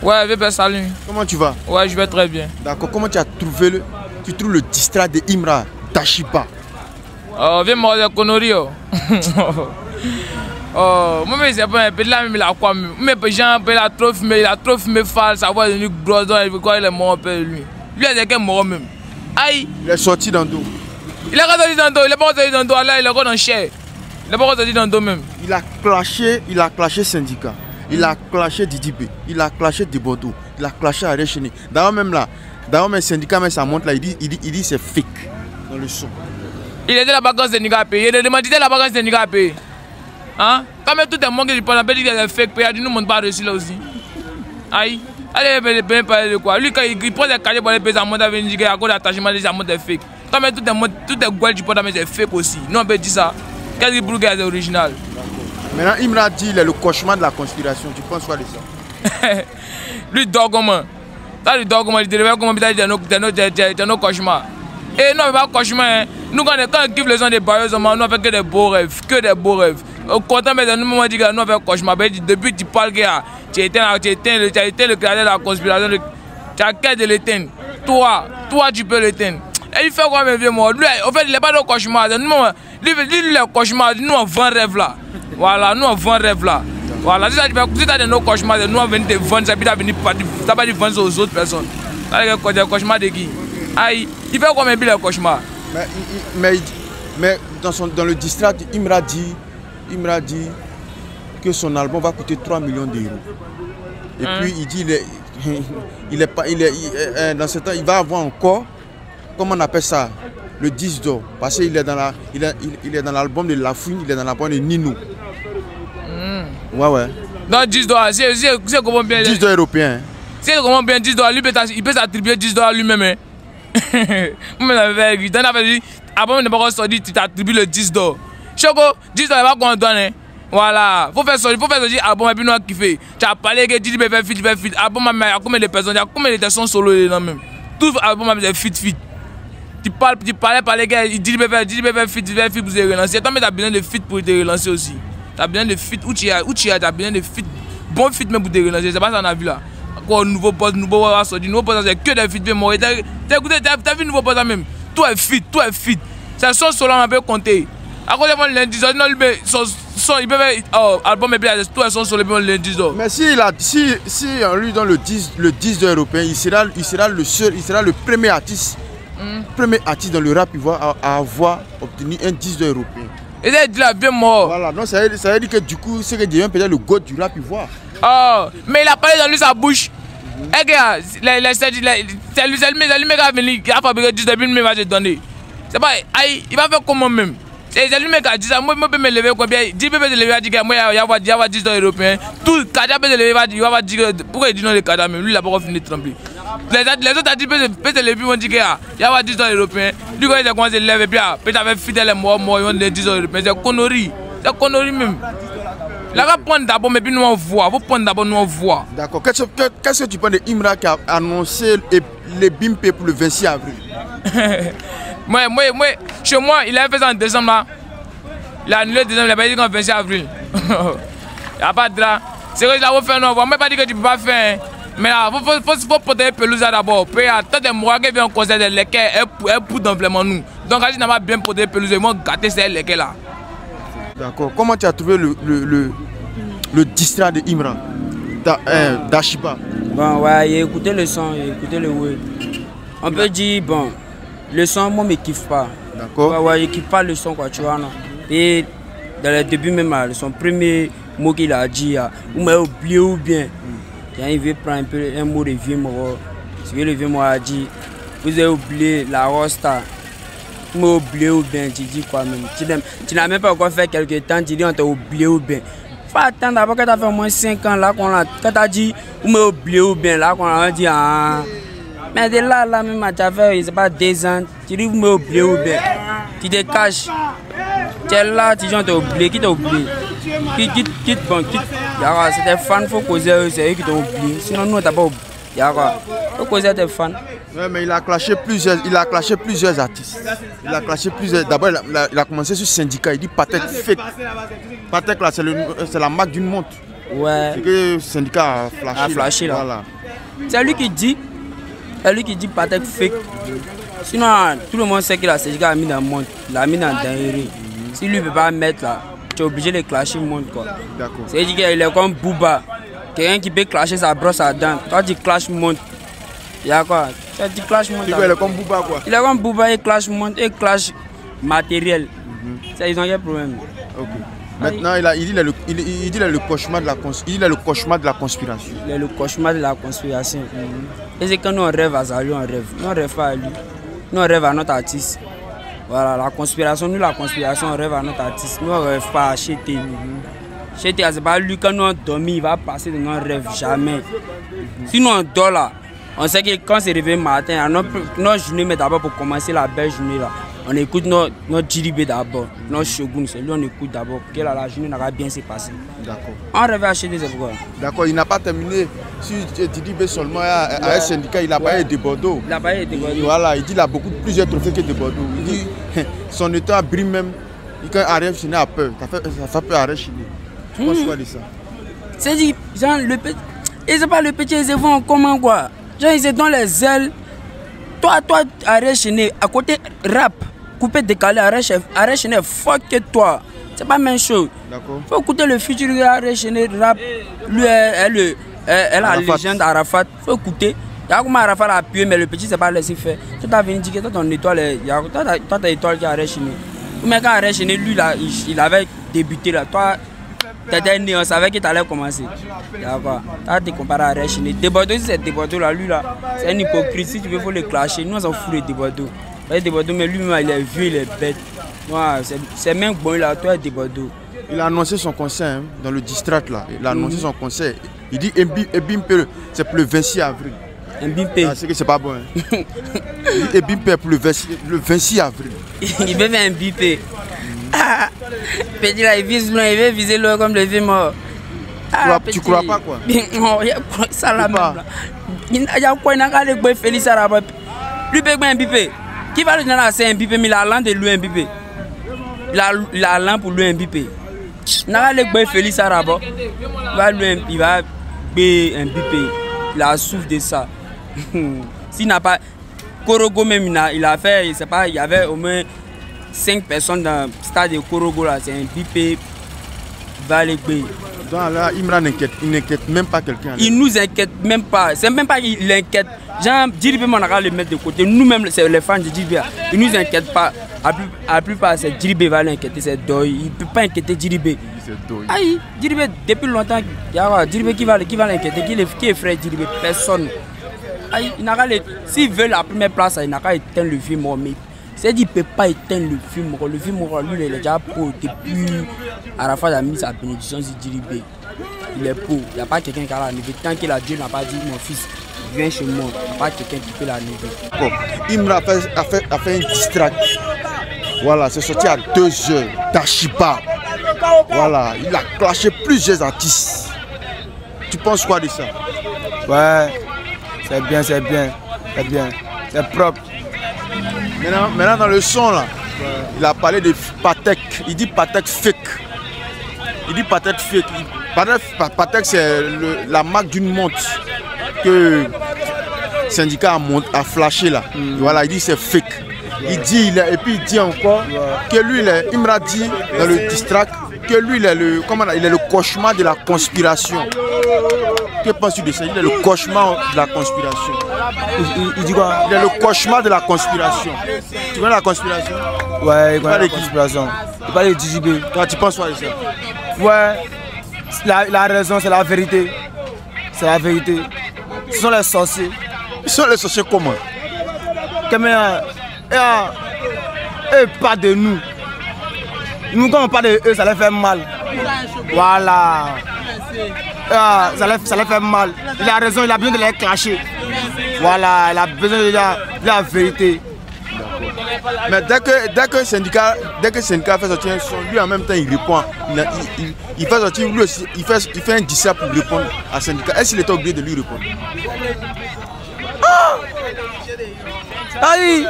Ouais, VP, salut. Comment tu vas? Ouais, je vais très bien. D'accord, comment tu as trouvé tu trouves le distrait de Imra Dachiba? Viens me dire conneries. Moi, c'est pas un peu là, mais il a quoi? Mais Jean, il a trop fumé fall, ça va devenir gros, il veut quoi, il est mort un peu lui. Lui, il est qu'un mort même. Aïe! Il est sorti dans dos. Il est pas sorti dans dos, il est pas sorti dans dos, là, il est encore dans chair. Il est pas sorti dans dos même. Il a clashé syndicat. Il a clashé Didibé, il a clashé de Bordeaux, il a clashé Arèche-Chéné. D'ailleurs même là, mes syndicats, mais ça monte là, il dit c'est fake dans le son. Il était là-bas quand syndicat a payé, il a demandé là-bas quand syndicat a payé. Hein? Quand même tout est monde qui parle, on peut dire qu'il est fake, il nous montre pas reçu là aussi. Aïe, allez, parler de quoi? Lui quand il prend des cachets pour les payer, ça monte à venir dire qu'à cause d'attachement, ça monte des fake. Quand même tout est gueule du porte, mais c'est fake aussi. Nous on peut dire ça. Qu'est-ce qui prouve qu'il est original? Maintenant, Imra dit qu'il est le cauchemar de la conspiration. Tu penses quoi de ça? Lui dort comment? Lui dort comment? Il te réveille comment? Il dit nos cauchemars. Et non, mais pas cauchemar. Hein. Nous, quand on kiffe les gens des barrières, nous on fait que des beaux rêves. Que des beaux rêves. Content, mais nous, on dit que nous on fait cauchemar. Depuis que tu parles, tu as été le créateur de la conspiration. Tu as qu'à de l'éteindre. Toi, tu peux l'éteindre. Et il fait quoi, mes vieux morts? Lui, en fait, il n'est pas de cauchemar. Lui, le cauchemar, nous on vend rêve là. Voilà, nous on vend rêve là. Voilà, si tu as des cauchemars, nous on vient te vendre, ça va pas vendre aux autres personnes. Ça veut dire des cauchemars de qui? Aïe, il fait combien de cauchemars? Mais dans le district, Imra dit que son album va coûter 3 millions d'euros. Et puis il dit dans ce temps, il va avoir encore, comment on appelle ça, le 10 d'or. Parce qu'il est dans l'album de La Fouine, il est dans l'album de Nino. Ouais. Donc 10 dollars, c'est comment bien 10 dollars européens. C'est comment bien 10 dollars, lui il peut s'attribuer 10 dollars lui-même. Hein. Avant de pas sortir, tu t'attribues le 10 dollars. Choco, 10 dollars, il va qu'on donne. Voilà, faut faire sortir, album et puis nous on kiffe. Tu as parlé que tu fais fit. Album, il y a combien de personnes, il y a combien de sons solo là même. Tout album, c'est fit. Tu parles, les gars, il dit fit pour te relancer. Toi, mais tu as besoin de fit pour te relancer aussi. Tu as besoin de fit, où tu as, tu as besoin de fit, bon fit même pour te relancer. C'est pas ça qu'on a vu là. Encore nouveau poste, nouveau poste, c'est que des fit bien morts. T'as vu nouveau poste même. Tout est fit. C'est son solo, on peut compter. À cause de lundi, il peut faire album et bien tout est son solo lundi. Mais si on lui donne le 10 européen, il sera le premier artiste. Premier artiste dans le rap ivoire à avoir obtenu un 10 européen. Et ça dit la bien mort. Voilà, non, ça veut dire que du coup, c'est que devient peut-être le god du rap ivoire. Oh, mais il a parlé dans lui sa bouche. Eh gars, c'est lui qui a venu, il a fabriqué 10 depuis il va te donner. C'est pas, il va faire comment même? C'est lui qui a dit ça, moi je peux me lever combien? 10 peut se lever, il dit moi il va avoir 10 européens. Tout, Kadia peut se lever, il va dire pourquoi il dit non le Kadia même, lui il a pas fini de trembler. Les autres a dit peut se lever, ils vont dire qu'il y a avoir 10 européens. Lui quand il a commencé à se lever, peut-être avec fidèle mort, ils vont dire 10 européens. C'est connerie même. Là, on va prendre d'abord, mais puis nous on voit. Faut prendre d'abord, nous on voit. D'accord. Qu'est-ce que tu penses de Imra qui a annoncé les BIMP pour le 26 avril? Moi, chez moi, il a fait ça en décembre là. Il a annulé le décembre, il a pas dit qu'en 26 avril. Il n'y a pas de là. C'est que là, on fait non. Moi, pas dit que tu ne peux pas faire. Mais là, il faut protéger pelouse d'abord. Puis, tant des mois qui viennent considérer les lesquels, elles poussent d'amplement nous. Donc, quand tu n'as pas bien protégé pelouse, ils vont gâter ces lesquels là. D'accord. Comment tu as trouvé le distrait de Imra Dachiba? Bon, ouais, j'ai écouté le son, j'ai écouté le web. On peut dire, bon, le son, moi, ne me kiffe pas. D'accord. Ouais, je kiffe pas le son, quoi, tu vois, non. Et dans le début même, son premier mot qu'il a dit, vous m'avez oublié ou bien. Il veut prendre un peu un mot de vieux mot. Ce que le vieux mot a dit, vous avez oublié la rosta. Vous m'avez oublié ou bien, tu dis quoi même. Tu n'as même pas encore fait quelques temps, tu dis on t'a oublié ou bien. Faut attendre d'abord que tu as fait au moins 5 ans là, quand tu as dit vous m'avez oublié ou bien, là qu'on a dit ah. Mais de là même, tu as fait, je sais pas, 2 ans, tu dis vous m'avez oublié ou bien. Tu te caches. Tu es là, tu dis on t'a oublié, qui t'a oublié? Quitte. C'est des fans, il faut causer, c'est eux qui t'ont oublié. Sinon, nous, on t'a pas oublié. Il faut causer des fans. Ouais, mais il a clashé plusieurs artistes. Il a clashé plusieurs. D'abord, il a commencé sur syndicat. Il dit Patek fake. Patek, là, c'est la marque d'une montre. Ouais. C'est que le syndicat a flashé. Là. Voilà. C'est lui qui dit. C'est lui qui dit Patek fake. Sinon, tout le monde sait que la Sendika a mis dans le monde. Il a mis dans le dinguerie. Si lui ne peut pas mettre là, tu es obligé de clasher le monde. D'accord. C'est-à-dire qu'il est comme Booba. Quelqu'un qui peut clasher sa brosse à dents. Toi, tu clashes le monde. Il y a quoi? Tu clashes le monde. Il est comme Booba quoi? Il est comme Booba, il clash le monde, il clash matériel. Ils ont quel problème? Ok. Maintenant, il dit le cauchemar de la conspiration. Il est le cauchemar de la conspiration. Il est le cauchemar de la conspiration. Et c'est quand nous on rêve à ça, lui on rêve. Nous on rêve pas à lui. Nous on rêve à notre artiste. Voilà, la conspiration, nous la conspiration, on rêve à notre artiste. Nous on rêve pas à Chété. Chété, c'est pas lui, quand nous on dormit, il va passer de nos rêves, jamais. Si nous on dort là, on sait que quand c'est réveillé matin, notre journée, mais d'abord pour commencer la belle journée là, on écoute notre Djidibé d'abord, notre Shogun, c'est lui on écoute d'abord, pour que la journée n'a bien se passer. D'accord. On rêve à Chété, c'est pourquoi. D'accord, il n'a pas terminé. Si Djidibé seulement a un syndicat, il n'a pas été de Bordeaux. Il n'a pas été de Bordeaux. Voilà, il dit qu'il a plusieurs trophées que de Bordeaux. Il dit son état brille même. Quand Arève Chiné a peur, ça fait peur à Arève Chiné. Tu penses quoi de ça? C'est dit, genre, le petit. Et c'est pas le petit, ils se font comment quoi? Genre, ils se donnent les ailes. Toi, Arève Chiné, à côté rap, coupé, décalé, Arève Chiné, fuck que toi. C'est pas la même chose. D'accord. Faut écouter le futur Arève Chiné rap. Lui, elle a la légende Arafat. Faut écouter. Il y a comment Arafat a appuyé, mais le petit, c'est pas laissé faire. Tu t'as venu dire que toi, ton étoile, toi, ta étoile qui est Arève Chiné. Mais quand Arève Chiné, lui, là, il avait débuté là. Toi, t'étais né, on savait que tu allais commencer. D'accord. Tu as été comparé à Arève Chiné. Débordeaux, c'est Débordeaux là, lui là. C'est un hypocrite. Si tu veux, il faut le clasher. Nous, on s'en fout de Débordeaux. Débordeaux, mais lui, il est vieux, il est bête. C'est même bon là, toi, Débordeaux. Il a annoncé son concert dans le district là. Il a annoncé son concert. Il dit Ebimpe, c'est pour le 26 avril. Mbimpe. C'est que c'est pas bon. Hein. Il dit Ebimpe pour le 26 avril. Il veut faire un Mbimpe. Petit là, il vise loin, il veut viser loin comme le vieux mort. Tu crois pas quoi? Non, il y a ça là même là. Il y a quoi, il y a un Félix Arabe. Lui, il un Mbimpe. Qui va lui donner un Mbimpe, mais il a l'an de lui un Mbimpe. Il a l'an pour lui un Mbimpe. Il y a un Félix Arabe. Il va un Mbimpe. Il a souffert de ça. S'il n'a pas. Korogo même, il a fait, je sais pas, il y avait au moins 5 personnes dans le stade de Korogo là, c'est un Mbimpe. Donc là, Imran il n'inquiète même pas quelqu'un. Il nous inquiète même pas. C'est même pas qu'il inquiète. Genre, Djidibé, on a le mettre de côté. Nous-mêmes, c'est les fans de Djidibé. Il nous inquiète pas. À plupart, c'est Djidibé va l'inquiéter, c'est Doy. Il ne peut pas inquiéter Djidibé. Aïe, Djidibé, depuis longtemps, Djidibé qui va l'inquiéter, qui est frère Djidibé, personne. Aïe, s'il veut la première place, il n'a qu'à éteindre le film. Mais c'est-à-dire qu'il ne peut pas éteindre le film. Le film, lui, il est déjà pour. Depuis Arafat a mis sa bénédiction sur Djidibé. Il est pour. Il n'y a pas quelqu'un qui a la lever. Tant que la Dieu n'a pas dit, mon fils, viens chez moi. Il n'y a pas quelqu'un qui peut la lever. Bon, Imra a fait un distract. Voilà, c'est sorti à 2h d'Achiba. Voilà, il a clashé plusieurs artistes. Tu penses quoi de ça? Ouais, c'est bien, c'est bien, c'est bien, c'est propre. Maintenant dans le son là, il a parlé de Patek. Il dit Patek fake. Il dit Patek fake. Patek c'est la marque d'une montre que le syndicat a flashé là. Voilà, il dit c'est fake. Il dit, et puis il dit encore que lui, Imra dit dans le distract que lui, il est le cauchemar de la conspiration. Que penses-tu de ça? Il est le cauchemar de la conspiration. Il dit quoi? Il est le cauchemar de la conspiration. Tu connais la conspiration? Ouais, il connaît la conspiration. Il parle de Djidibé. Toi, tu penses quoi de ça? Ouais, la raison, c'est la vérité. C'est la vérité. Ce sont les sorciers. Ils sont les sorciers comment? Et pas de nous. Nous, quand on parle de eux, ça les fait mal. Voilà. Ça les fait mal. Il a raison, il a besoin de les clasher. Voilà, il a besoin de la vérité. Mais dès que le syndicat fait sortir un son, lui en même temps il répond. Il fait sortir, lui aussi, il fait un discours pour répondre à syndicat. Est-ce qu'il était obligé de lui répondre? Aïe!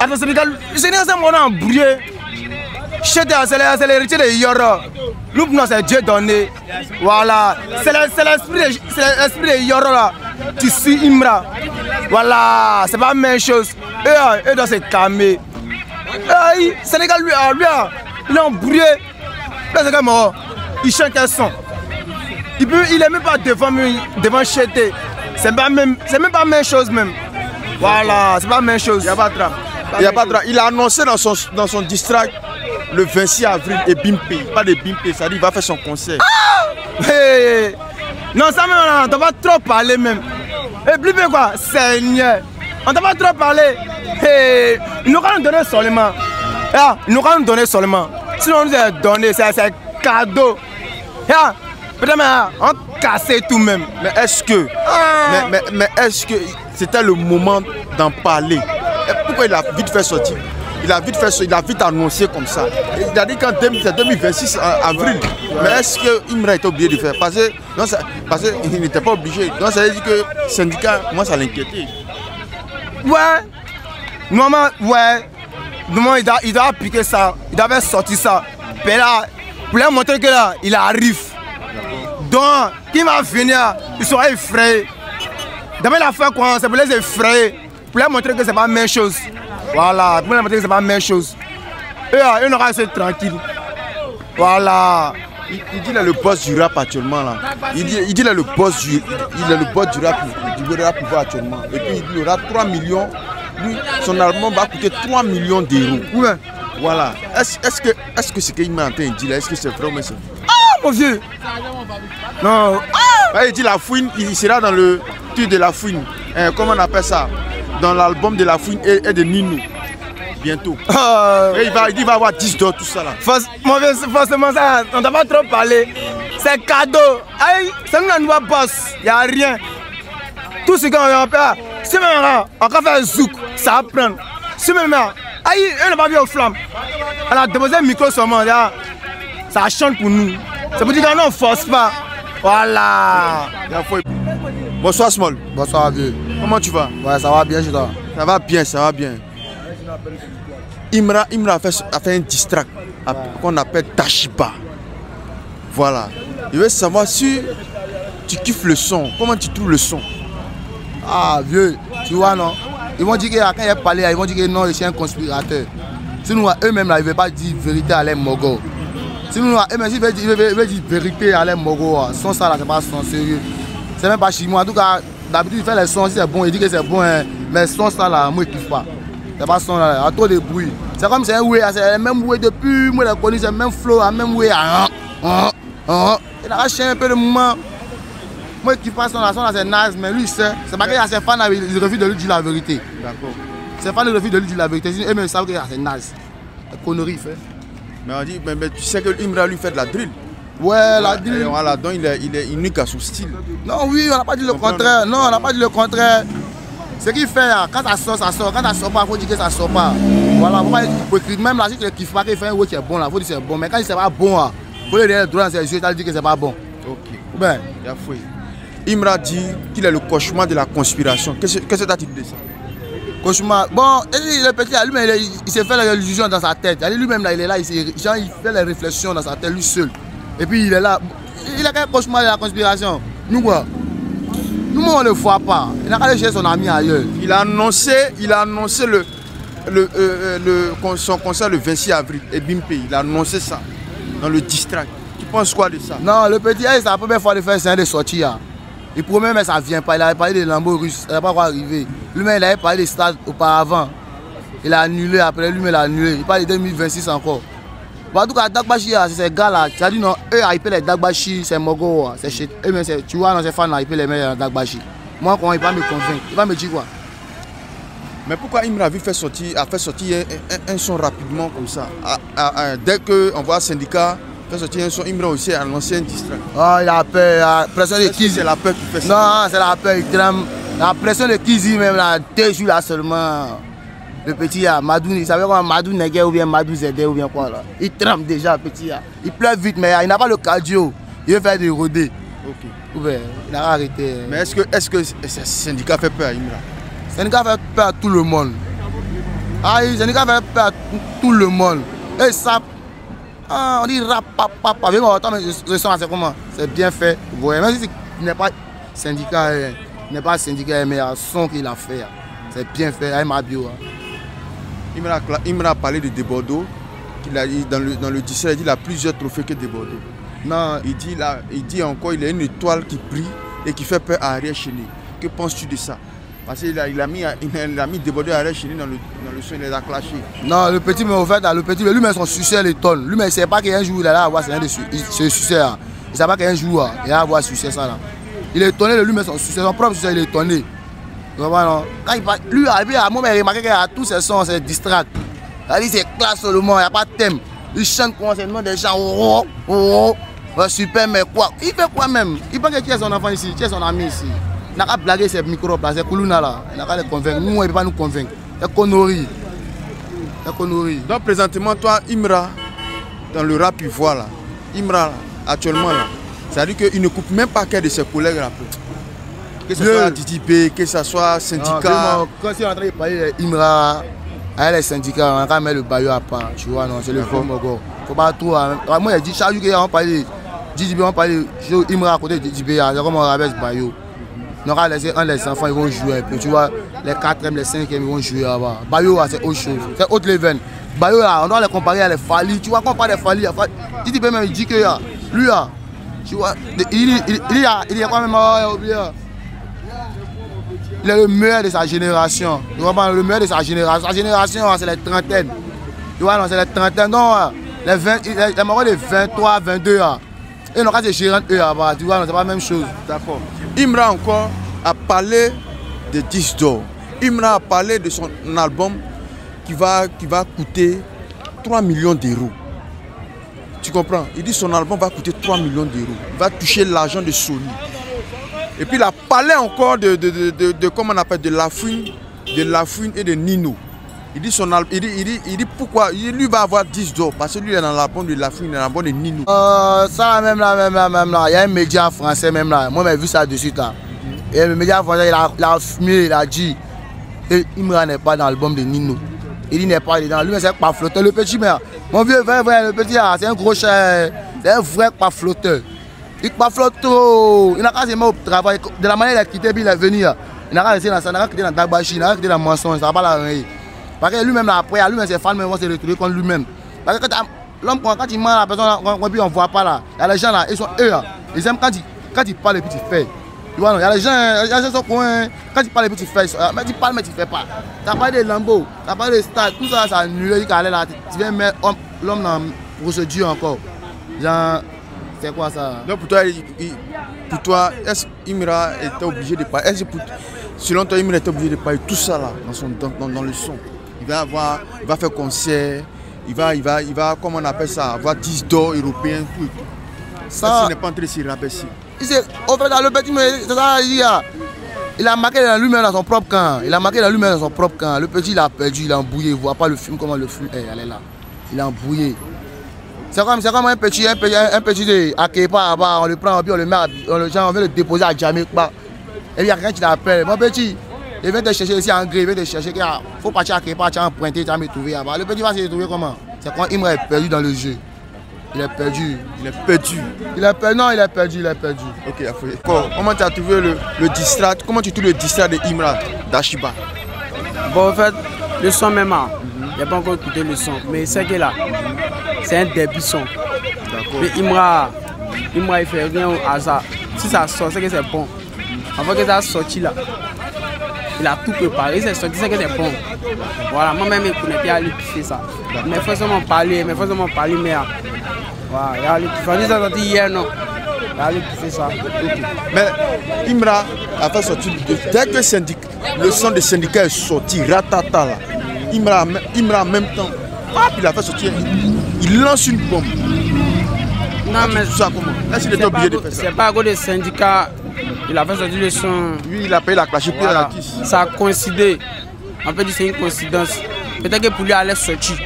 Attends, Sénégal, c'est un moment embrouillé. C'est l'héritier de Yoro. Nous, c'est Dieu donné. Voilà. C'est l'esprit de Yoro là. tu suis Imra. Voilà, c'est pas la même chose. Eux doivent se calmer. Sénégal, lui, il est embrouillé. Là, c'est comme il chante un son. Il est même pas devant Chété. C'est même pas la même chose même. Voilà, c'est pas la même chose. Il n'y a pas de drame. Il a annoncé dans son district le 26 avril et Bimpe. Pas de Bimpe, ça dit qu'il va faire son concert. Hey. Non, ça même, on ne doit pas trop parler même. Et plus quoi, Seigneur. On ne doit pas trop parler. Hey. Il nous va nous donner seulement. Il nous va nous donner seulement. Sinon, on nous a donné, c'est cadeau. Peut-être on cassait tout même. Mais est-ce que, mais est-ce que c'était le moment d'en parler? Pourquoi il a vite fait sortir? Il a vite annoncé comme ça. Il a dit qu'en 2026 avril. Mais est-ce qu'Imra était obligé de faire? Parce qu'il n'était pas obligé. Donc ça veut dire que le syndicat, moi ça l'inquiétait. Ouais. Normalement, ouais. Normalement, il doit appliquer ça. Il doit sortir ça. Mais là, pour lui montrer que là, il arrive. Donc, qui va venir, il sera effrayé. D'abord, il a fait quoi? C'est pour les effrayer. Pour lui montrer que c'est pas la même chose. Voilà, pour lui montrer que c'est pas la même chose. Eux n'auront pas être tranquille. Voilà. Il dit qu'il est le boss du rap actuellement là. Il dit qu'il est le boss du rap actuellement. Et puis il aura 3 millions. Lui, son album va coûter 3 millions d'euros. Ouais. Voilà. Est-ce que ce qu'il m'a entendu dire là, est-ce que c'est vrai ou c'est... Ah mon vieux. Non. Il dit la fouine, il sera dans le truc de la fouine. Comment on appelle ça? Dans l'album de la fouine et de Nino. Bientôt. Et il dit qu'il va avoir 10 $, tout ça là. Forcément ça, on ne doit pas trop parler. C'est cadeau. C'est nous la nouvelle boss. Il n'y a rien. Tout ce qu'on va faire, si même on va faire un zouk, ça va prendre. Si même on n'a pas vu aux flammes. On a déposé un micro seulement, ça chante pour nous. C'est pour dire qu'on ne force pas. Voilà. Bonsoir Small. Bonsoir vieux. Comment tu vas? Ouais, ça va bien chez toi. Ça va bien, ça va bien. Imra a fait un distract qu'on appelle Tashiba. Voilà. Je veux savoir si tu kiffes le son. Comment tu trouves le son? Ah vieux, tu vois non? Ils vont dire que quand il a parlé, ils vont dire que non, je suis un conspirateur. Sinon eux-mêmes là, ils ne veulent pas dire vérité à l'air mogo. Sinon eux-mêmes, ils veulent dire vérité à l'air mogo. Son ça là, c'est pas son sérieux. C'est même pas chez moi. En tout cas, d'habitude il fait les sons, si c'est bon, il dit que c'est bon, hein. Mais son ça là, moi je kiffe pas. C'est pas son là, à trop de bruit. C'est comme c'est un way, c'est le même way depuis, moi je connais, c'est le même flow, le même way. Il a racheté un peu de moment. Moi qui passe son là c'est naze, mais lui il sait. C'est pas qu'il y a ses fans, ils refusent de lui dire la vérité. D'accord. Ses fans refusent de lui dire la vérité. Eux même savent que c'est naze. La connerie il fait. Mais on dit, mais tu sais que Imra lui fait de la drill. Ouais, la drill. Et voilà, donc il est unique à son style. Non, oui, on n'a pas dit le contraire. Non, on n'a pas dit le contraire. Ce qu'il fait, quand ça sort, ça sort. Quand ça sort pas, il faut dire que ça sort pas. Voilà, même là, si tu ne kiffes pas qu'il fait un way qui est bon, il faut dire que c'est bon. Mais quand il n'est pas bon, il faut lui donner le droit dans ses yeux, il dit que c'est pas bon. Ok. Ben. Il a fouillé. Imra dit qu'il est le cauchemar de la conspiration. Qu'est-ce que tu as dit de ça? Cauchemar. Bon, le petit, lui-même, il s'est fait l'illusion dans sa tête. Lui-même, là, il est là, il fait les réflexions dans sa tête, lui seul. Et puis, il est là. Il a qu'un cauchemar de la conspiration. Nous, quoi? Nous, on ne le voit pas. Il n'a qu'à aller chercher son ami ailleurs. Il a annoncé son concert le 26 avril. Et Bimpe, il a annoncé ça dans le district. Tu penses quoi de ça? Non, le petit, c'est la première fois de faire ça, de sortir. Il promet, mais ça ne vient pas. Il avait parlé des lambeaux russes. Ça n'a pas quoi arriver. Lui-même, il avait parlé des stades auparavant. Il a annulé. Après, lui-même, il a annulé. Il parle de 2026 encore. Bon, en tout cas, Dagbashi, c'est ces gars-là. Tu as dit non, eux, ils paient les Dagbashi, c'est Mogo. C'est chez eux, tu vois, dans ces fans-là, ils paient les meilleurs Dagbashi. Moi, comment il va me convaincre? Il va me dire quoi? Mais pourquoi Imra a fait sortir un son rapidement comme ça? Dès qu'on voit le syndicat fait sortir un son, Imra aussi a annoncé un district. Oh, il a peur. La pression de Kizi. C'est la peur qui fait ça? Non, c'est la peur. La pression de Kizi, même là, 2 jours là seulement. Le petit là, Madou, il savait comment Madou Negué ou bien Madou Zédé ou bien quoi là. Il trempe déjà, le petit là. Il pleure vite, mais il n'a pas le cardio. Il veut faire des rodés. Ok. Ouais, il a arrêté. Mais est-ce que ce syndicat fait peur à Imra? Le syndicat fait peur à tout le monde. Ah, le syndicat fait peur à tout le monde. Et ça, on dit rap, papa. Mais ce son là, c'est comment? C'est bien fait. Vous voyez, même si il n'est pas syndicat, n'est pas syndicat, mais il y a son qu'il a fait. C'est bien fait, avec ma bio. Imra a parlé de Desbordeaux, qu'il a dit dans le disque, il a dit qu'il a plusieurs trophées que Desbordeaux. Non, il dit encore qu'il a une étoile qui brille et qui fait peur à Ariel Cheney. Que penses-tu de ça? Parce qu'il a mis Desbordeaux à Ariel Cheney dans le son, il les a clashés. Non, le petit, mais au fait, le petit, lui, son succès l'étonne. Lui, mais il ne sait pas qu'un jour, il allait avoir ce succès. Il ne sait pas qu'un jour, il va avoir ce succès. Ça, là. Il est étonné de lui, mais son succès, son propre succès, il est étonné. Quand il parle, lui, à moi, il remarque qu'à tous ses sons, c'est distract. Il dit c'est classe seulement, il n'y a pas de thème. Il chante concernant des gens, super, mais quoi? Il fait quoi même? Il pense qu'il est son enfant ici, qui est son ami ici. Il n'a qu'à blaguer ces micros là, ces Koulouna là. Il n'a qu'à les convaincre. Nous, il ne peut pas nous convaincre. C'est connerie. C'est connerie. Donc, présentement, toi, Imra, dans le rap, il voit là. Imra, là, actuellement, là, ça veut dire qu'il ne coupe même pas qu'un de ses collègues là. Que ce soit DDP, que ce soit syndicat. Non, quand c'est en train de parler d'Imra, avec les syndicats, on va mettre le baillot à part. Tu vois, non, c'est le fond, mon gars. Faut pas trop. Moi, il dit chaque jour qu'on parle de DDP, on parle de Imra à côté de DDP, c'est comme on rabaisse baillot. On va laisser les enfants, ils vont jouer un peu. Tu vois, les 4e, les 5e, ils vont jouer là-bas. Bayo, c'est autre chose. C'est autre level. Bayo, on doit les comparer à les Fali. Tu vois, quand on parle des Fali, DDP même, il dit que lui, tu vois, il est quand même oublié. Il est le meilleur de sa génération. Tu vois, le meilleur de sa génération. Sa génération, c'est les trentaines. Tu vois, c'est les trentaines. Non, les marins de 23, 22. Et non, quand c'est gérant, eux, tu vois, c'est pas la même chose. D'accord. Imra encore a parlé de 10 d'or. Imra a parlé de son album qui va coûter 3 millions d'euros. Tu comprends? Il dit son album va coûter 3 millions d'euros. Il va toucher l'argent de Sony. Et puis il a parlé encore de comment on appelle, de La Fouine et de Nino. Il dit son album, il dit pourquoi lui va avoir 10 d'or parce que lui est dans l'album de La Fouine, dans l'album de Nino. Ça même là, il y a un média français même là. Moi j'ai vu ça de suite là. Et le média français il a fumé, il a dit Imra n'est pas dans l'album de Nino. Il dit n'est pas dedans. Lui c'est pas flotteur. Le petit mais mon vieux le petit c'est un gros cher, c'est un vrai pas flotteur. Il pas flotteur. Il n'a qu'à se mettre au travail. De la manière il a quitté puis il est venu. Il n'a qu'à rester dans ça, il n'a qu'à quitter dans Dagbachi, il n'a qu'à quitter dans mensonge, ça va pas la réveiller. Parce que lui-même après, lui-même ses fans vont se retrouver contre lui-même. Parce que l'homme quand il ment la personne, on ne voit pas là. Il y a les gens là, ils sont eux là. Ils aiment quand il parle et puis il fait. Tu vois, il y a les gens sont coins, quand il parle et puis il fait. Mais il parle mais il fait pas. Tu as parlé de Lambo, tu as parlé de Star, tout ça, ça annule. Tu viens mettre l'homme dans la procédure encore. Genre, c'est quoi ça? Donc pour toi, est-ce qu'Imra était obligé de parler? Selon toi, Imra était obligé de parler tout ça là dans le son? Il va faire concert, il va, comment on appelle ça, avoir 10 d'or européens, tout. Ça n'est pas en train de s'y rabaisser. Au fait, le petit, c'est ça, il a marqué dans lui-même dans son propre camp. Il a marqué dans lui-même dans son propre camp. Le petit, il a perdu, il a embrouillé. Il ne voit pas le film, comment le film est, elle est là. Il a embrouillé. C'est comme un petit de Akepa, on le prend, on le met, on veut le déposer à Jamaica. Et il y a quelqu'un qui l'appelle, mon petit. Il vient te chercher ici en gré, il vient te chercher. Il faut partir à Kepa, tu as emprunté, tu as me trouvé là-bas. Le petit va se retrouver comment? C'est quand Imra est perdu dans le jeu. Il est perdu. Il est perdu. Non, il est perdu, il est perdu. Ok, comment tu as trouvé le distrat? Comment tu trouves le distrat de Imra d'Ashiba? Bon, en fait, le son même, il n'a pas encore écouté le son. Mais c'est que là, c'est un début son. D'accord. Mais Imra, il fait rien au hasard. Si ça sort, c'est que c'est bon. Avant que ça sorti là, il a tout préparé, c'est sorti, c'est que c'est bon. Voilà, moi-même, je ne connais pas aller kiffer ça. Mes frères m'ont parlé, mais voilà, il ça sorti hier, non. Il a allé kiffer ça. Okay. Mais Imra a fait sortir, dès que le son de syndicat est sorti, ratata là, Imra en même temps, il a fait sortir, il lance une bombe. Non, mais ça comment? Est-ce qu'il était obligé de faire ça? C'est pas à cause des syndicats. Il a fait sortir le son. Lui, il a payé la clash, puis voilà. Ça a coïncidé. En fait, c'est une coïncidence. Peut-être que pour lui, il allait sortir.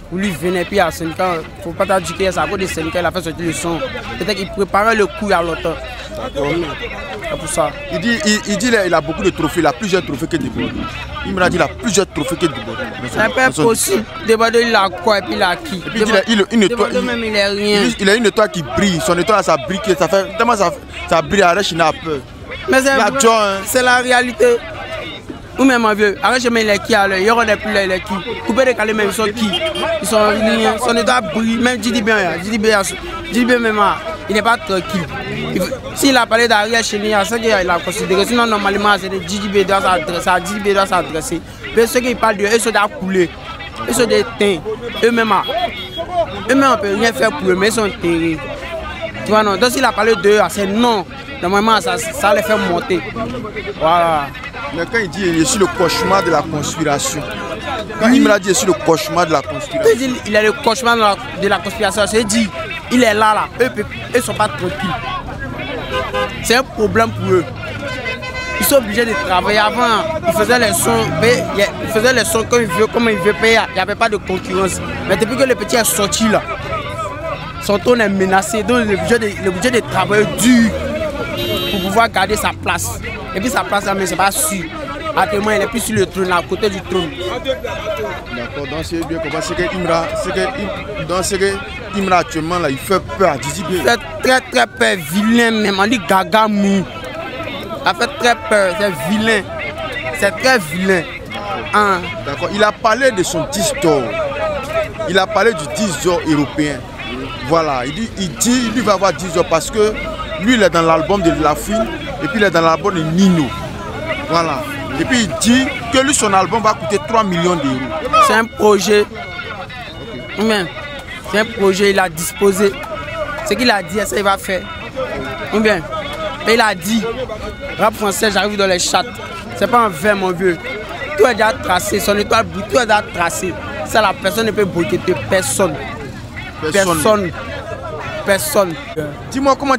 Pour lui, venir puis à syndicat. Il ne faut pas dire que c'est à cause des syndicats qu'il a fait sortir le son. Peut-être qu'il préparait le coup il y a longtemps. C'est pour ça. Il dit qu'il a beaucoup de trophées, il a plusieurs trophées que Desbordeaux. Il m'a dit qu'il a plusieurs trophées que Desbordeaux. C'est pas possible. Desbordeaux, il a quoi et puis il a qui? Et puis il a une étoile qui brille. Son étoile, ça brille. Ça fait tellement ça brille à Rechina a peur. Mais c'est la réalité. Ou même mon vieux, arrête mes les qui alors, il y aura des plus les qui. Couper les calés même ils sont qui? Ils sont son état brille, même dis bien, même il n'est pas tranquille. S'il a parlé d'Ariel Cheney, c'est qu'il a considéré, sinon normalement c'est des JDB doit s'adresser. Mais ceux qui parlent de eux, ils sont déjà coulés. Ils sont des teints. Eux-mêmes, on ne peut rien faire pour eux, mais ils sont enterrés. Tu vois, non. Donc s'il a parlé d'eux, c'est non. Normalement, ça les fait monter. Voilà. Mais quand il dit je suis le cauchemar de la conspiration, quand il me l'a dit je suis le cauchemar de la conspiration. Il dit il est le cauchemar de la conspiration, c'est dit il est là, eux ne sont pas tranquilles. C'est un problème pour eux. Ils sont obligés de travailler. Avant, ils faisaient les sons, comme ils veulent payer, il n'y avait pas de concurrence. Mais depuis que le petit est sorti là, son ton est menacé, donc il est obligé de travailler dur pour pouvoir garder sa place. Et puis sa place là, mais c'est pas sûr. Actuellement, il est plus sur le trône, à côté du trône. D'accord, donc c'est bien comment c'est que Imra actuellement là, il fait peur à Didi B. Il fait très très peur, vilain même, on dit gaga mou. Il fait très peur, c'est vilain. C'est très vilain. Hein. D'accord, il a parlé de son disque d'or. Il a parlé du disque d'or européen. Voilà, il dit il va avoir 10 d'or parce que lui il est dans l'album de La Fouine et puis il est dans l'album de Nino. Voilà. Et puis il dit que lui son album va coûter 3 millions d'euros. C'est un projet. Okay. C'est un projet, il a disposé. Ce qu'il a dit, ça il va faire. Ou bien, il a dit, rap français, j'arrive dans les chats. C'est pas un verre mon vieux. Tout est déjà tracé, son étoile brille, tout est déjà tracé. Ça la personne ne peut boycotter personne. Personne. Dis-moi comment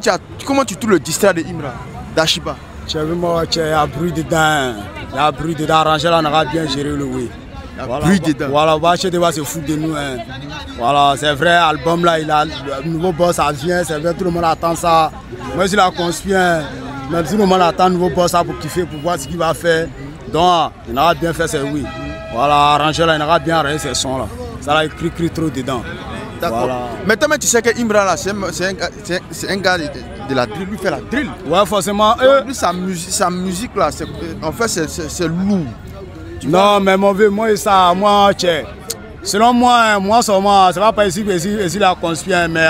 tu trouves le distrait de Imra, d'Ashiba. Tu as vu moi, il y a bruit dedans. Il y a bruit dedans. Arranger là, on aura bien géré le oui. Voilà, bruit dedans. Voilà, on va acheter des se foutre de nous. Hein. Voilà, c'est vrai, l'album là, il a le nouveau boss, ça vient, c'est vrai, tout le monde attend ça. Moi, je la construis, même tout le monde attend le nouveau boss ça pour kiffer, pour voir ce qu'il va faire. Donc, il aura bien fait ses oui. Voilà, arranger là, il aura bien arrangé ses sons là. Ça là, il crie trop dedans. D'accord. Voilà. Maintenant, tu sais que Imra là, c'est un gars de la drill, lui fait la drill. Ouais, forcément. Lui, sa musique là, en fait, c'est lourd. Non, mais mon vieux, moi, ça, moi, selon moi seulement, c'est pas ici la conspire, mais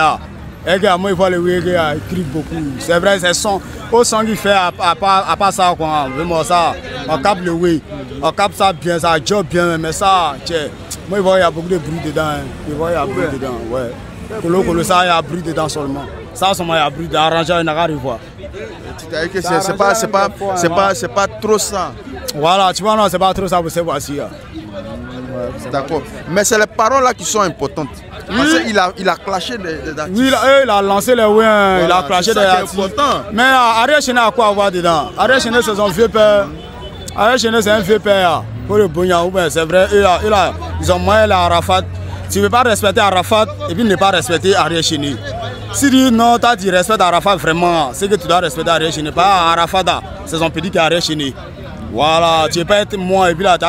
moi, il faut le reggae, il crie beaucoup. C'est vrai, c'est son, au son qu'il fait, à part ça, quoi, vraiment ça, on capte le oui, on capte ça bien, ça job bien, mais ça, moi, il y a beaucoup de bruit dedans, il y a bruit dedans, ouais. Ça, il y a bruit dedans seulement. Ça, seulement, il y a bruit d'arranger, il n'y a rien à voir. C'est pas trop ça. Voilà, tu vois, non, c'est pas trop ça pour ces voici. D'accord. Mais c'est les paroles là qui sont importantes. Parce qu'il a clashé des artistes. Oui, il a lancé les ouins, il a clashé des artistes. Mais Ariel Cheney a quoi avoir dedans? Ariel Cheney, c'est son vieux père. Ariel Cheney, c'est un vieux père. Pour le Bougnat, c'est vrai, ils ont moyen à Arafat. Tu ne veux pas respecter Arafat et puis ne pas respecter Ariel Cheney. Si tu dis non, tu respectes Arafat vraiment, c'est que tu dois respecter Ariel Cheney. Pas Arafat, c'est son petit qui est Ariel Cheney. Voilà, tu ne peux pas être moi et puis là, tu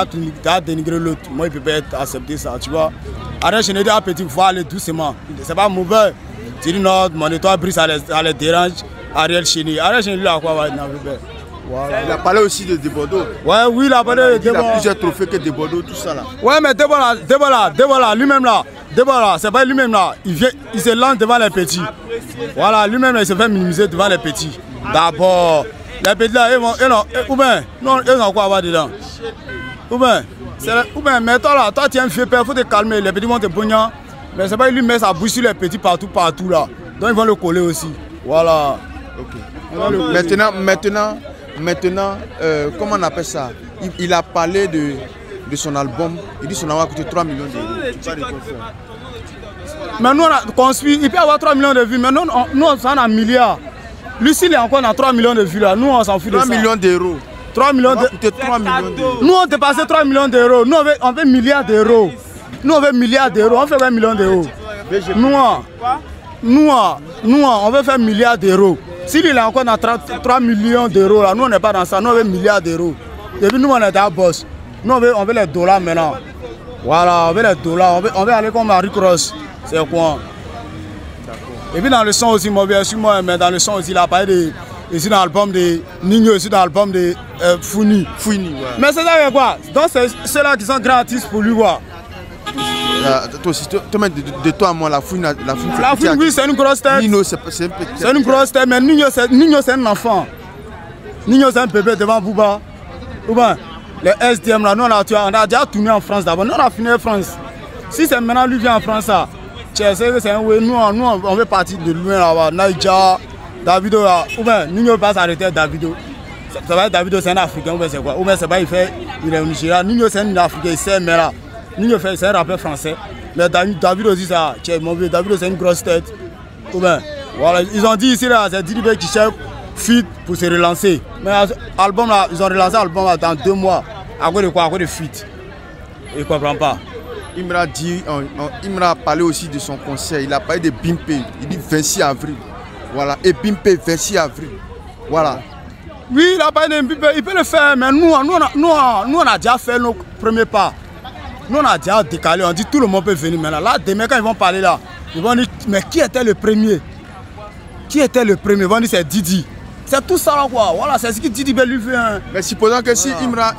as dénigré l'autre. Moi, il ne peut pas être accepté ça, tu vois. Ariel Cheney dit à petit, il faut aller doucement. C'est pas mauvais. Tu dis non, mon étoile brise, ça les dérange. Ariel Cheney, lui, il a quoi? Voilà. Il a parlé aussi de Debordeaux. Ouais, oui, il a parlé de Debordeaux. Il a plusieurs trophées que Debordeaux, tout ça là. Ouais, mais Debordeaux, lui-même là, c'est pas lui-même là. Il se lance devant les petits. Voilà, lui-même il se fait minimiser devant les petits. D'abord, les petits là, ils ont quoi avoir dedans? Ou bien, mais toi là, tu es un vieux père, il faut te calmer. Les petits vont te bogner. Mais c'est pas lui met sa bouche sur les petits partout là. Donc ils vont le coller aussi. Voilà. Ok. Maintenant, comment on appelle ça? Il a parlé de son album. Il dit que son album a coûté 3 millions d'euros. Mais nous, on a construit, il peut avoir 3 millions de vues, mais nous, on s'en a un milliard. Lui, s'il est encore dans 3 millions de vues, là, nous, on s'en fout de ça. 3 millions d'euros. 3 millions d'euros. 3 millions d'euros. Nous, on dépassait 3 millions d'euros. Nous, on veut milliards d'euros. Nous, on veut milliards d'euros. On fait 20 millions d'euros. Nous, on veut faire milliards d'euros. S'il est encore dans 3 millions d'euros, là, nous on n'est pas dans ça, nous on veut milliards d'euros. Et puis nous on est à boss. Nous on veut les dollars maintenant. Voilà, on veut les dollars, on veut aller comme Marie Cross. C'est quoi? Et puis dans le son aussi, mais dans le son aussi, il a parlé ici dans l'album de Nino, ici dans l'album de Founi. Fouini, ouais. Mais c'est ça quoi. Donc c'est ceux-là qui sont grands artistes pour lui quoi. Toi aussi, de toi à moi, la Fouine, oui, c'est une grosse tête. Nino, c'est une grosse tête, mais Nino, c'est un enfant. Nino, c'est un bébé devant Bouba. Ou bien, les SDM là, nous on a déjà tourné en France d'abord. Nous on a fini en France. Si c'est maintenant lui vient en France, ça, c'est un way. Nous on veut partir de loin là-bas. Naïja, Davido là. Ou bien, Nino va s'arrêter Davido. Ça va être Davido, c'est un Africain. Ou bien c'est quoi? Ou bien c'est pas, il est au Nigeria. Nino, c'est un Africain, il sait, mais là. Nino, c'est un rappeur français. Mais Davido dit ça. Davido, c'est une grosse tête. Ou bien, voilà, ils ont dit ici là, c'est Didibé qui cherche feat pour se relancer. Mais album là, ils ont relancé l'album là dans 2 mois. À cause de quoi? À cause de feat. Ils ne comprennent pas. Imra a parlé aussi de son concert. Il a parlé de Bimpe. Il dit 26 avril. Voilà. Et Bimpe, 26 avril. Voilà. Oui, il a parlé de Bimpe. Il peut le faire. Mais nous, on a déjà fait nos premiers pas. Nous, on a déjà décalé. On dit tout le monde peut venir maintenant. Là, demain, quand ils vont parler là, ils vont dire, mais qui était le premier? Qui était le premier? Ils vont dire, c'est Didi. C'est tout ça là quoi. Voilà, c'est ce que Didi lui fait. Hein. Mais supposons que si Imra,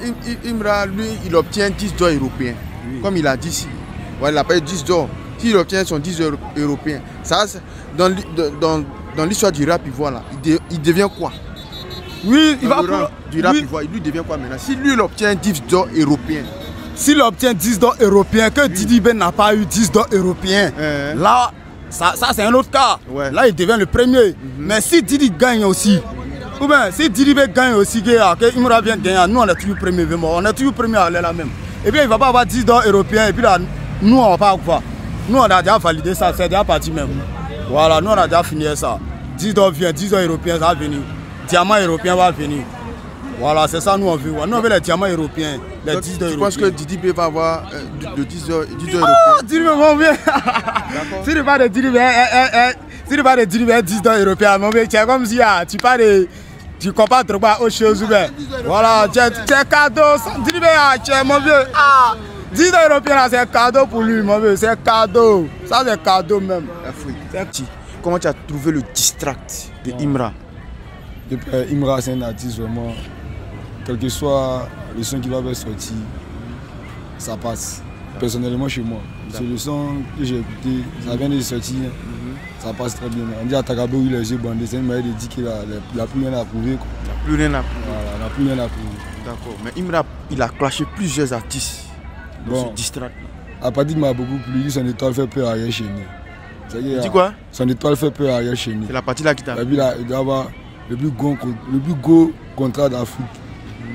lui, il obtient 10 d'or européens, comme il a dit ici, ouais, il a payé 10 d'or. S'il obtient son 10 européens, ça, dans l'histoire du rap ivoire, il devient quoi? Oui, il va du rap ivoire, il lui devient quoi maintenant? Si lui, il obtient 10 d'or européens, s'il obtient 10 d'or européens, que Didi Ben n'a pas eu 10 d'or européens, là, ça c'est un autre cas. Ouais. Là, il devient le premier. Mais si Didi gagne aussi, ou bien si Didi Ben gagne aussi, que Imra vient gagner, nous on est toujours premier, on est toujours premier à aller là même. Et puis il ne va pas avoir 10 d'or européens, et puis là, nous on ne va pas avoir. Nous on a déjà validé ça, c'est déjà parti même. Voilà, nous on a déjà fini ça. 10 d'or vient, 10 d'or européens, ça va venir. Diamant européen va venir. Voilà, c'est ça nous on veut. Nous on veut les diamants européens. Les 10 d'or européens. Tu penses que Didi B va avoir de 10 d'or européens? Didi B mon vieux. Si tu parles de Didi B, si tu parles de Didi B 10 d'or européens, mon vieux, c'est comme si tu parles de... Tu compares trop pas aux choses. Voilà, c'est cadeau. Didi B, mon vieux. 10 d'or européens, c'est cadeau pour lui, mon vieux. C'est cadeau. Ça, c'est cadeau même. Comment tu as trouvé le distract de Imra? Imra, c'est un artiste vraiment. Quel que soit le son qui va faire sortir, ça passe. Personnellement chez moi, c'est le son que j'ai écouté, ça vient de sortir, ça passe très bien. On dit à Takabo, il a les yeux bandés, c'est une manière de dire qu'il n'a plus rien à prouver. Plus rien à prouver. Voilà, il n'a plus rien à prouver. D'accord, mais Imra, il a clashé plusieurs artistes dans ce distract. À partir de m'a beaucoup plu, son étoile fait peur arrière chez nous. Tu dis quoi? Son étoile fait peur arrière chez nous. C'est la partie là qui t'a. Et puis là, il doit avoir le plus gros contrat d'Afrique.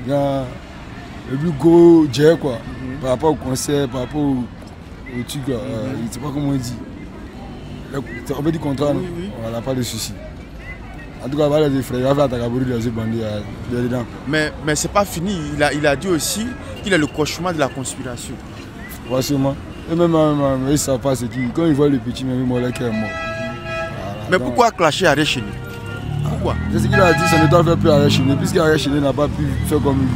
Le plus gros jet quoi, par rapport au concert, par rapport au truc, je ne sais pas comment on dit. On peut dire contrat, non? On n'a pas de soucis. En tout cas, il va les effrayer, il va faire Takabori les bandits dedans. Mais c'est pas fini, il a dit aussi qu'il est le cauchemar de la conspiration. Forcément. Et même, ils ne savent pas ce qui. Quand ils voient le petit, même ils m'ont l'air qu'il est mort. Mais pourquoi clasher Ariel Chéné? Pourquoi? C'est ce qu'il a dit, ça ne doit faire plus Ariel Chéné, puisqu'Ariel Chéné n'a pas pu faire comme lui.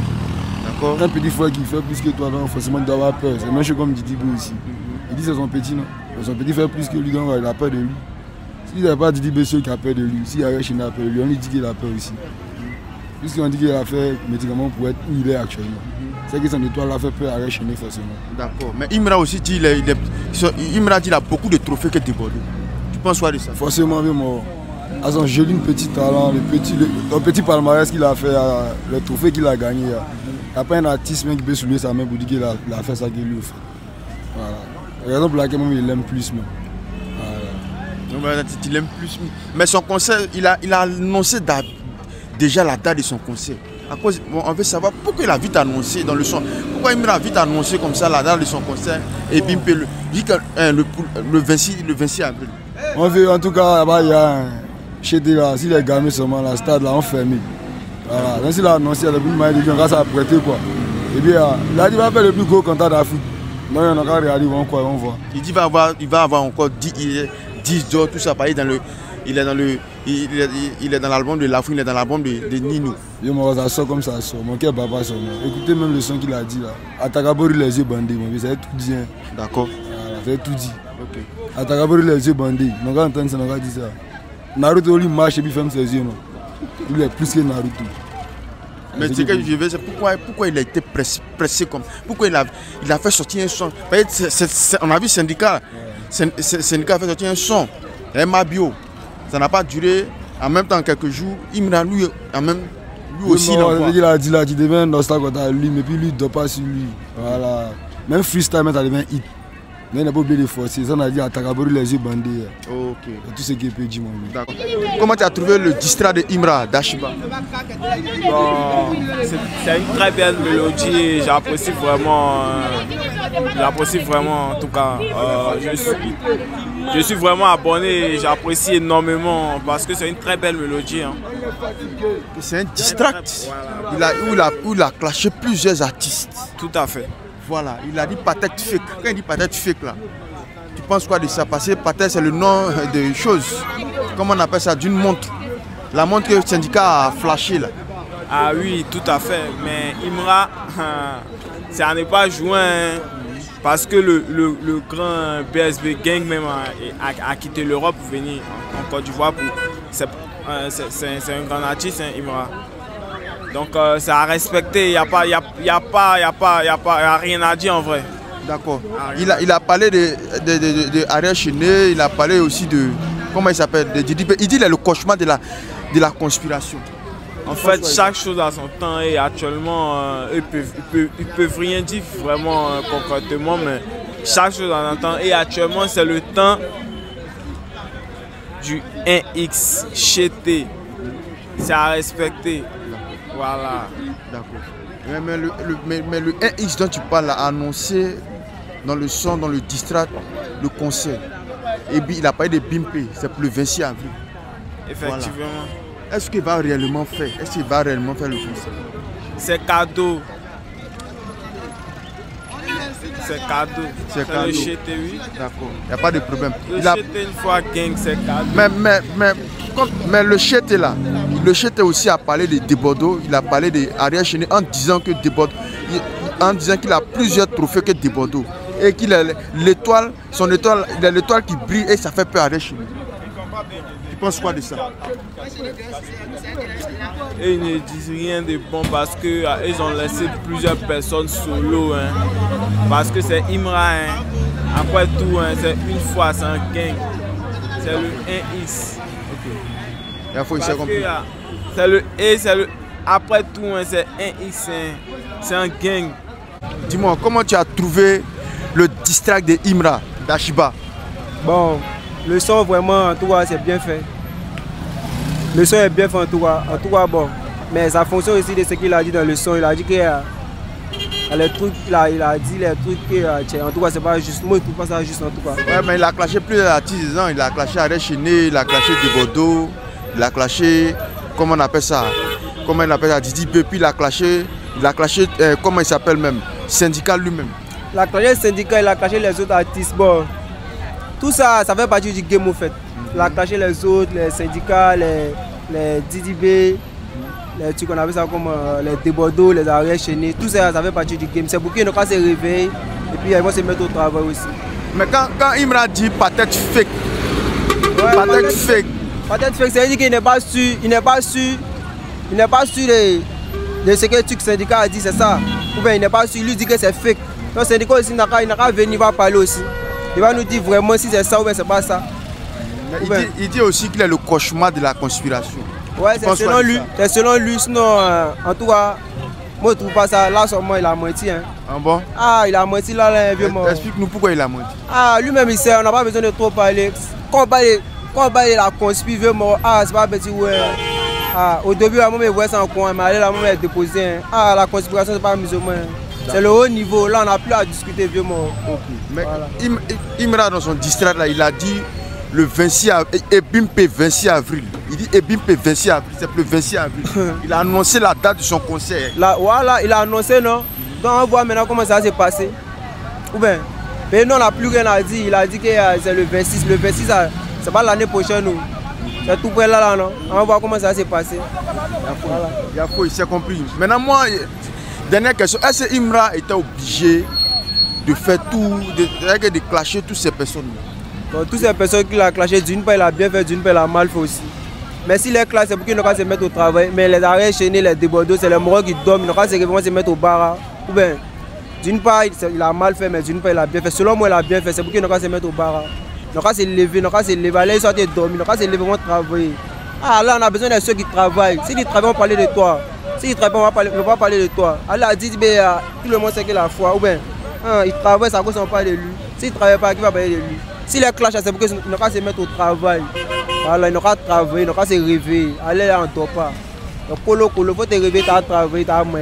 D'accord. Un petit frère qui fait plus que toi, donc forcément il doit avoir peur. C'est même chose comme Didi B aussi. Il dit c'est son petit, non? Son petit fait plus que lui, donc il a peur de lui. S'il n'y a pas Didi B qui a peur de lui, si Ariel Chéné a peur de lui, on lui dit qu'il a peur aussi. Puisqu'on dit qu'il a fait médicaments pour être où il est actuellement. C'est que son étoile a fait peur à Ariel Chéné forcément. D'accord. Mais Imra aussi dit Imra dit qu'il a beaucoup de trophées que débordé. Tu penses quoi de ça? Forcément, mais moi. À son joli petit talent, le petit palmarès qu'il a fait, le trophée qu'il a gagné. Il n'y a pas un artiste même qui peut soulever sa main pour dire qu'il a fait ça qu'il lui a fait. Voilà. La raison pour laquelle même il l'aime plus. Voilà. Il l'aime plus. Mais son concert, il a annoncé déjà la date de son concert. À cause, on veut savoir pourquoi il a vite annoncé dans le son. Pourquoi il a vite annoncé comme ça la date de son concert et Bimpe le 26 avril. On veut en tout cas, il y a chez là, si les gamins seulement, la stade là, on fermé. Voilà. Même s'il a annoncé, il a plus de moyens de dire, on va s'apprêter quoi. Et puis, il a dit qu'il va faire le plus gros contrat d'Afrique. Donc, on a qu'à regarder, on voit. Il dit qu'il va avoir encore 10 d'or, tout ça, pareil, il est dans l'album de l'Afrique, il est dans l'album de Nino. Yo, moi, ça sort comme ça sort, mon cœur papa sort. Écoutez même le son qu'il a dit là. À Takabori, les yeux bandés, ça va tout dit. D'accord. Voilà, ça va tout dit. Ok. À Takabori, les yeux bandés, on va entendre ça, on va dire ça. Naruto, il marche et puis ferme ses yeux. Lui est plus que Naruto. Mais ce que je veux, c'est pourquoi il a été pressé comme. Pourquoi il a fait sortir un son. On a vu syndicat. Syndicat a fait sortir un son. Mabio. Ça n'a pas duré. En même temps, quelques jours, Imra lui aussi. Il a dit devient un nostalgie à lui, mais puis lui, il ne dort pas sur lui. Voilà. Même freestyle, ça devient hit. Mais il n'a pas oublié de forcer. Ça, on a dit à Takabori les yeux bandés. Ok. Et tout ce qui peut dire, mon lui. D'accord. Comment tu as trouvé le distrait de Imra d'Ashiba? Bon, c'est une très belle mélodie. J'apprécie vraiment. En tout cas. Je suis vraiment abonné et j'apprécie énormément parce que c'est une très belle mélodie. Hein. C'est un distract. Où il a clashé plusieurs artistes. Tout à fait. Voilà, il a dit Patek fake. Quand il dit Patek fake là, tu penses quoi de ça? Parce que Patek c'est le nom de choses. Comment on appelle ça? D'une montre. La montre que le syndicat a flashé là. Ah oui, tout à fait. Mais Imra, ça n'est pas joint. Parce que le grand BSB Gang même a quitté l'Europe pour venir en Côte d'Ivoire. C'est un grand artiste, hein, Imra. Donc c'est à respecter, il n'y a rien à dire en vrai. D'accord. Il a parlé de Ariel Chené, il a parlé aussi de, comment il s'appelle, il dit qu'il est le cauchemar de la conspiration. En fait, chaque chose a son temps et actuellement, ils peuvent rien dire vraiment concrètement, mais chaque chose a son temps et actuellement c'est le temps du 1X GT. C'est à respecter. Voilà. D'accord. Mais le 1X dont tu parles a annoncé dans le son, dans le distract, le concert. Et puis il a parlé de Bimpe, c'est pour le 26 avril. Effectivement. Voilà. Est-ce qu'il va réellement faire? Est-ce qu'il va réellement faire le concert? C'est cadeau. C'est cadeau. C'est cadeau. Le GT8. D'accord. Il n'y a pas de problème. Le GT une fois gang, c'est cadeau. Mais le Chété là, le Chété aussi a parlé de Debodo, il a parlé d'Ariel Chené en disant que Debodo, en disant qu'il a plusieurs trophées que Debodo et qu'il a l'étoile, son étoile, il a l'étoile qui brille et ça fait peur à Ariel Chené. Tu penses quoi de ça? Et ils ne disent rien de bon parce qu'ils ont laissé plusieurs personnes solo. Hein. Parce que c'est Imra. Hein. Après tout, hein, c'est une fois, c'est un gang. C'est le 1X. C'est le après tout, hein, c'est 1X. C'est un gang. Dis-moi, comment tu as trouvé le distract de Imra d'Ashiba? Bon, le son vraiment, en tout cas, c'est bien fait. Le son est bien fait en tout cas, bon. Mais ça fonctionne aussi de ce qu'il a dit dans le son. Il a dit que les trucs, il a dit les trucs que, en tout cas, c'est pas juste. Moi, je trouve pas ça juste en tout cas. Ouais, mais il a clashé plusieurs artistes. Il a clashé Ariel Chené, il a clashé Debodo, il a clashé, comment on appelle ça? Comment il appelle ça? Didi Pepi, il a clashé, comment il s'appelle même? Syndicat lui-même. Il a clashé le syndicat, il a clashé les autres artistes. Bon, tout ça, ça fait partie du game au fait. Il a clashé les autres, les syndicats, les DDB, les trucs qu'on appelle ça comme les Debodo, les Ariel Chené, tout ça, ça fait partie du game. C'est pour qu'ils n'ont qu'à se réveiller et puis ils vont se mettre au travail aussi. Mais quand Imra dit Patek fake, ouais, Patek fake. Patek fake, c'est-à-dire qu'il n'est pas sûr, il n'est pas sûr de ce que le syndicat a dit, c'est ça. Ou bien il n'est pas sûr, il lui dit que c'est fake. Donc le syndicat aussi, il n'a qu'à venir, il va parler aussi. Il va nous dire vraiment si c'est ça ou bien c'est pas ça. Il dit aussi qu'il est le cauchemar de la conspiration. Ouais, c'est selon lui. C'est selon lui, sinon, en tout cas, moi je trouve pas ça. Là, seulement, il a menti. Hein. Ah bon? Ah, il a menti là, vieux mort. Explique-nous pourquoi il a menti. Ah, lui-même, il sait, on n'a pas besoin de trop parler. Quand on parle de la conspiration, vieux mort, ah, c'est pas petit, ouais. Ah, au début, à moi, je voyais ça en coin, mais là, moi, je déposé. Hein. Ah, la conspiration, c'est pas musulman. C'est le haut niveau. Là, on n'a plus à discuter, vieux mort. Okay. Mais voilà. Imra, dans son district, là, il a dit le 26 avril, Ebimpe 26 avril. Il dit Ebimpe 26 avril, c'est le 26 avril. Il a annoncé la date de son concert. Là, voilà, il a annoncé, non? Donc, on voit maintenant comment ça s'est passé. Ou bien, mais non, on n'a plus rien à dire. Il a dit que c'est le 26. Le 26, c'est pas l'année prochaine. C'est tout près là, non? On va voir comment ça s'est passé. Voilà. Il y a faux, il s'est compris. Maintenant, moi, dernière question. Est-ce que Imra était obligé de faire tout, de clasher toutes ces personnes? Bon, toutes ces personnes qu'il a clashées, d'une part, il a bien fait, d'une part, il a mal fait aussi. Mais si les classes, c'est pour qu'ils n'ont qu'à se mettre au travail. Mais les arrêts chaînés, les débordos, c'est les moraux qui dorment, ils n'ont qu'à se mettre au bar. Ou bien, d'une part, il a mal fait, mais d'une part, il a bien fait. Selon moi, il a bien fait, c'est pour qu'ils n'ont qu'à se mettre au bar. Ils n'ont qu'à se lever, ils n'ont qu'à se lever, aller sortir dormir, ils n'ont qu'à se lever, vont travailler. Ah là, on a besoin de ceux qui travaillent. S'ils travaillent, on va parler de toi. S'ils travaillent, on va parler de toi. Allah a dit, tout le monde sait qu'il a foi. Ou bien, il travaille, ça cause on parle de lui. S'il ne travaille pas, qui va parler de lui? Si les clashs, c'est pour qu'ils n'ont qu'à se mettre au travail. Voilà, ils n'ont qu'à travailler, ils n'ont qu'à se réveiller. Allez là, on ne dort pas. Donc, il faut te réveiller, tu as travaillé, tu as main.